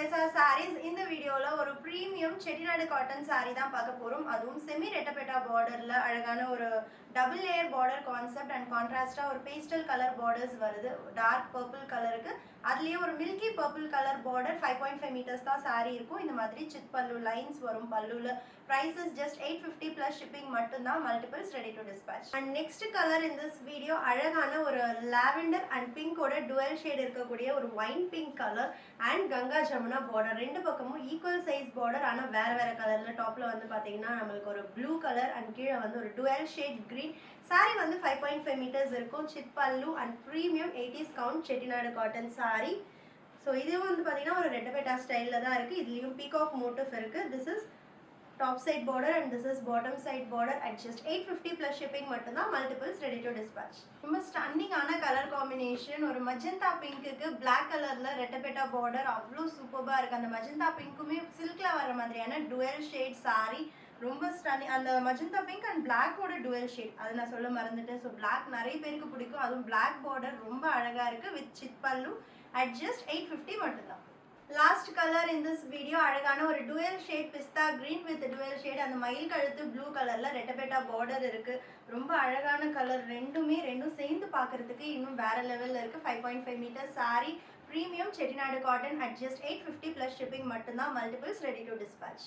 KSR sarees. இந்த வீடியோல ஒரு பிரீமியம் செட்டிநாடு காட்டன் saree தான் பார்க்க போறோம். அதுவும் செமி ரெட்டபெட்டா பார்டர்ல அழகான ஒரு double layer border concept and கான்ட்ராஸ்டா ஒரு பேஸ்டல் கலர் பார்டர்ஸ் வருது. டார்க் பர்பிள் கலருக்கு அதுலயே ஒரு milky purple colour border 5.5 metres தான் saree இருக்கும். இந்த மாதிரி சிட் பல்லு லைன்ஸ் வரும். பல்லுல price is just 850 plus shipping மட்டும் தான். multiples ready to dispatch. And next color in this video அழகான ஒரு lavender and pink ஓட dual shade இருக்கக்கூடிய ஒரு wine pink color and Ganga Jamuna border. ரெண்டு பக்கமும் equal size border. ஆனா வேற வேற கலர்ல டாப்ல வந்து பாத்தீங்கன்னா நமக்கு ஒரு blue color and கீழ வந்து ஒரு dual shade green. saree வந்து 5.5 meters இருக்கும். சிட் பல்லு and premium 80s count Chettinad cotton saree. So இது வந்து பாத்தீங்கன்னா ஒரு ரெட்டபெட்டா ஸ்டைல்ல தான் இருக்கு. இதுலயும் peacock motif இருக்கு. This is top side border and this is bottom side border at just 850 plus shipping மட்டும் தான். multiples ready to dispatch. ரொம்ப ஸ்டன்னிங் ஆன கலர் காம்பினேஷன். ஒரு மஜந்தா பிங்க்குக்கு black கலர்ல ரெட்டபெட்டா border அவ்வளோ சூப்பர்பா இருக்கு. அந்த மஜந்தா பிங்க்குமே சில்க்ல வர மாதிரியான dual shade saree. ரொம்ப ஸ்டன்னிங். அந்த மஜந்தா பிங்க் அண்ட் பிளாக்கோட டுவெல் ஷேட் அது நான் சொல்ல மறந்துட்டேன். ஸோ பிளாக் நிறைய பேருக்கு பிடிக்கும். அதுவும் பிளாக் பார்டர் ரொம்ப அழகா இருக்கு வித் சிட் பல்லு அட் ஜஸ்ட் 850 மட்டும்தான். Last colour in this video அழகான ஒரு டுவெல் ஷேட் பிஸ்தா கிரீன் வித் டுவெல் ஷேட். அந்த மயில் கழுத்து ப்ளூ கலர்ல ரெட்டபெட்டா பார்டர் இருக்கு. ரொம்ப அழகான கலர். ரெண்டும் சேர்ந்து பார்க்கறதுக்கு இன்னும் வேற லெவல்ல இருக்கு. 5.5 metre saree premium Chettinad cotton at just 850 plus shipping மட்டும்தான். multiples ready to dispatch.